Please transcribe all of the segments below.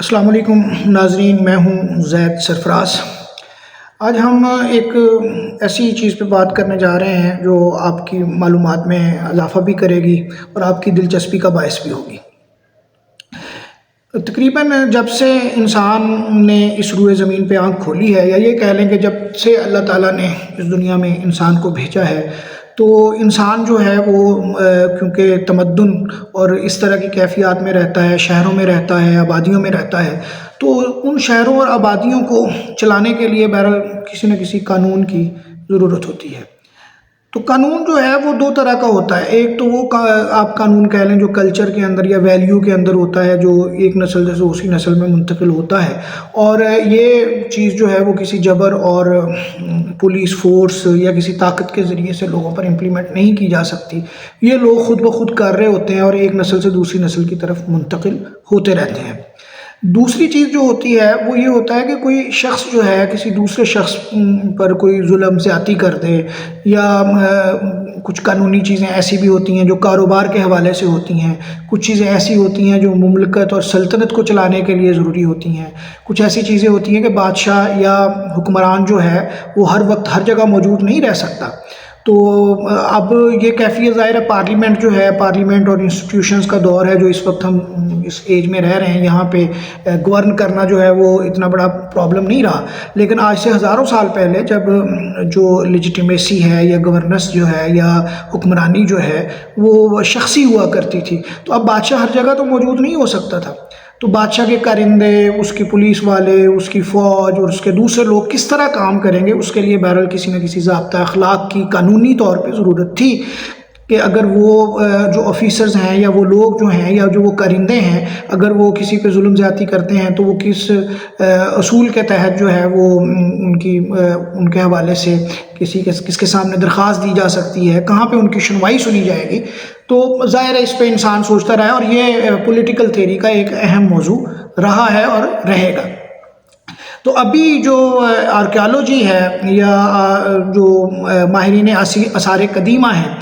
السلام علیکم ناظرین، میں ہوں زید سرفراز۔ آج ہم ایک ایسی چیز پہ بات کرنے جا رہے ہیں جو آپ کی معلومات میں اضافہ بھی کرے گی اور آپ کی دلچسپی کا باعث بھی ہوگی۔ تقریباً جب سے انسان نے اس روئے زمین پہ آنکھ کھولی ہے، یا یہ کہہ لیں کہ جب سے اللہ تعالیٰ نے اس دنیا میں انسان کو بھیجا ہے، تو انسان جو ہے وہ کیونکہ تمدن اور اس طرح کی کیفیات میں رہتا ہے، شہروں میں رہتا ہے، آبادیوں میں رہتا ہے، تو ان شہروں اور آبادیوں کو چلانے کے لیے بہرحال کسی نہ کسی قانون کی ضرورت ہوتی ہے۔ تو قانون جو ہے وہ دو طرح کا ہوتا ہے۔ ایک تو وہ آپ قانون کہہ لیں جو کلچر کے اندر یا ویلیو کے اندر ہوتا ہے، جو ایک نسل سے دوسری نسل میں منتقل ہوتا ہے، اور یہ چیز جو ہے وہ کسی جبر اور پولیس فورس یا کسی طاقت کے ذریعے سے لوگوں پر امپلیمنٹ نہیں کی جا سکتی۔ یہ لوگ خود بخود کر رہے ہوتے ہیں اور ایک نسل سے دوسری نسل کی طرف منتقل ہوتے رہتے ہیں۔ دوسری چیز جو ہوتی ہے وہ یہ ہوتا ہے کہ کوئی شخص جو ہے کسی دوسرے شخص پر کوئی ظلم زیادتی کر دے، یا کچھ قانونی چیزیں ایسی بھی ہوتی ہیں جو کاروبار کے حوالے سے ہوتی ہیں، کچھ چیزیں ایسی ہوتی ہیں جو مملکت اور سلطنت کو چلانے کے لیے ضروری ہوتی ہیں، کچھ ایسی چیزیں ہوتی ہیں کہ بادشاہ یا حکمران جو ہے وہ ہر وقت ہر جگہ موجود نہیں رہ سکتا۔ تو اب یہ کیفیت ظاہر ہے پارلیمنٹ جو ہے، پارلیمنٹ اور انسٹیٹیوشنز کا دور ہے جو اس وقت ہم اس ایج میں رہ رہے ہیں، یہاں پہ گورن کرنا جو ہے وہ اتنا بڑا پرابلم نہیں رہا۔ لیکن آج سے ہزاروں سال پہلے جب جو لیجیٹیمیسی ہے یا گورننس جو ہے یا حکمرانی جو ہے وہ شخصی ہوا کرتی تھی، تو اب بادشاہ ہر جگہ تو موجود نہیں ہو سکتا تھا۔ تو بادشاہ کے کارندے، اس کی پولیس والے، اس کی فوج اور اس کے دوسرے لوگ کس طرح کام کریں گے، اس کے لیے بہرحال کسی نہ کسی ضابطہ اخلاق کی قانونی طور پہ ضرورت تھی کہ اگر وہ جو آفیسرز ہیں یا وہ لوگ جو ہیں یا جو وہ کارندے ہیں، اگر وہ کسی پہ ظلم زیادتی کرتے ہیں تو وہ کس اصول کے تحت جو ہے وہ ان کے حوالے سے کس کے سامنے درخواست دی جا سکتی ہے، کہاں پہ ان کی سنوائی سنی جائے گی۔ تو ظاہر ہے اس پہ انسان سوچتا رہا ہے، اور یہ پولیٹیکل تھیوری کا ایک اہم موضوع رہا ہے اور رہے گا۔ تو ابھی جو آرکیالوجی ہے یا جو ماہرین آثار قدیمہ ہیں،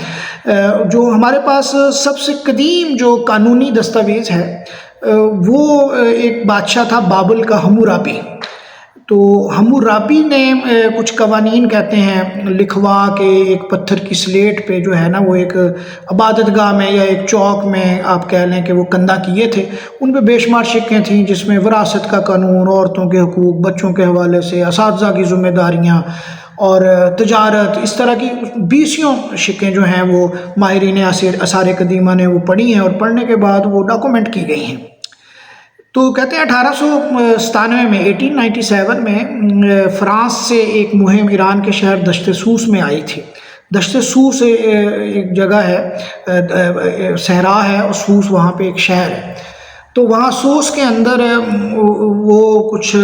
جو ہمارے پاس سب سے قدیم جو قانونی دستاویز ہے وہ ایک بادشاہ تھا بابل کا، ہمورابی۔ تو ہمورابی نے کچھ قوانین کہتے ہیں لکھوا کے ایک پتھر کی سلیٹ پہ جو ہے نا وہ ایک عبادت گاہ میں یا ایک چوک میں آپ کہہ لیں کہ وہ کندہ کیے تھے۔ ان پہ بے شمار شقیں تھیں جس میں وراثت کا قانون، عورتوں کے حقوق، بچوں کے حوالے سے، اساتذہ کی ذمہ داریاں اور تجارت، اس طرح کی 20 شقیں جو ہیں وہ ماہرین آثار قدیمہ نے وہ پڑھی ہیں، اور پڑھنے کے بعد وہ ڈاکومنٹ کی گئی ہیں۔ تو کہتے ہیں 1897 میں 1897 میں فرانس سے ایک مہم ایران کے شہر دشت سوس میں آئی تھی۔ دشت سوس ایک جگہ ہے، صحرا ہے، اور سوس وہاں پہ ایک شہر ہے۔ تو وہاں سوس کے اندر وہ کچھ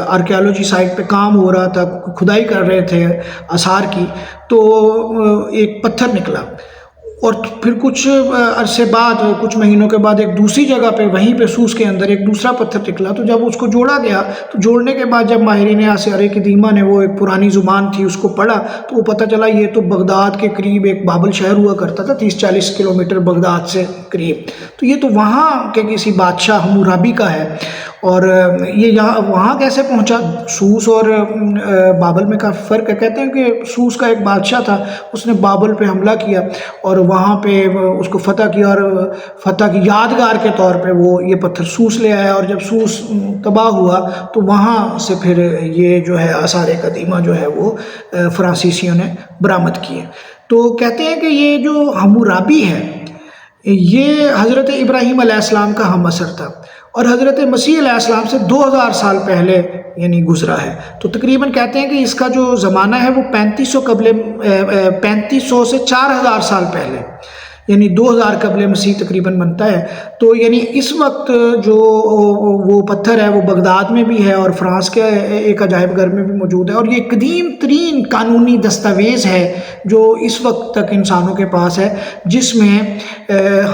آرکیالوجی سائٹ پہ کام ہو رہا تھا، کھدائی کر رہے تھے آثار کی، تو ایک پتھر نکلا، اور پھر کچھ عرصے بعد، کچھ مہینوں کے بعد ایک دوسری جگہ پہ وہیں پہ سوس کے اندر ایک دوسرا پتھر نکلا۔ تو جب اس کو جوڑا گیا تو جوڑنے کے بعد جب ماہرین آثار قدیمہ نے وہ ایک پرانی زبان تھی اس کو پڑھا تو وہ پتہ چلا یہ تو بغداد کے قریب ایک بابل شہر ہوا کرتا تھا، 30-40 کلومیٹر بغداد سے قریب۔ تو یہ تو وہاں کے کسی بادشاہ ہمورابی کا ہے، اور یہ یہاں وہاں کیسے پہنچا؟ سوس اور بابل میں کافی فرق ہے۔ کہتے ہیں کہ سوس کا ایک بادشاہ تھا، اس نے بابل پہ حملہ کیا اور وہاں پہ اس کو فتح کیا، اور فتح کی یادگار کے طور پہ وہ یہ پتھر سوس لے آیا، اور جب سوس تباہ ہوا تو وہاں سے پھر یہ جو ہے آثار قدیمہ جو ہے وہ فرانسیسیوں نے برآمد کیے۔ تو کہتے ہیں کہ یہ جو ہمورابی ہے یہ حضرت ابراہیم علیہ السلام کا ہم عصر تھا، اور حضرت مسیح علیہ السلام سے 2000 سال پہلے یعنی گزرا ہے۔ تو تقریباً کہتے ہیں کہ اس کا جو زمانہ ہے وہ 3500 سے 4000 سال پہلے، یعنی 2000 قبل مسیح تقریباً بنتا ہے۔ تو یعنی اس وقت جو وہ پتھر ہے وہ بغداد میں بھی ہے اور فرانس کے ایک عجائب گھر میں بھی موجود ہے، اور یہ قدیم ترین قانونی دستاویز ہے جو اس وقت تک انسانوں کے پاس ہے، جس میں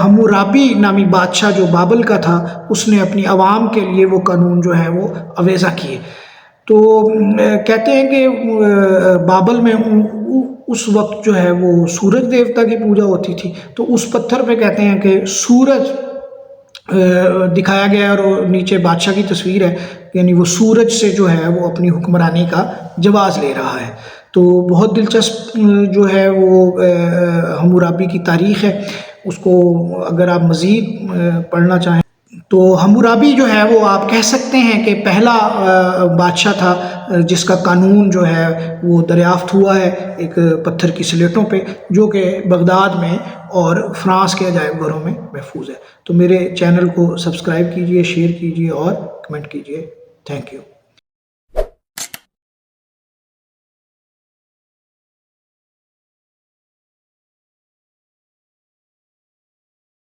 ہمورابی نامی بادشاہ جو بابل کا تھا اس نے اپنی عوام کے لیے وہ قانون جو ہے وہ اویزہ کیے۔ تو کہتے ہیں کہ بابل میں اس وقت جو ہے وہ سورج دیوتا کی پوجا ہوتی تھی، تو اس پتھر پہ کہتے ہیں کہ سورج دکھایا گیا ہے، اور نیچے بادشاہ کی تصویر ہے، یعنی وہ سورج سے جو ہے وہ اپنی حکمرانی کا جواز لے رہا ہے۔ تو بہت دلچسپ جو ہے وہ حمورابی کی تاریخ ہے، اس کو اگر آپ مزید پڑھنا چاہیں تو حمورابی جو ہے وہ آپ کہہ سکتے ہیں کہ پہلا بادشاہ تھا جس کا قانون جو ہے وہ دریافت ہوا ہے ایک پتھر کی سلیٹوں پہ، جو کہ بغداد میں اور فرانس کے عجائب گھروں میں محفوظ ہے۔ تو میرے چینل کو سبسکرائب کیجئے، شیئر کیجئے اور کمنٹ کیجئے۔ Thank you.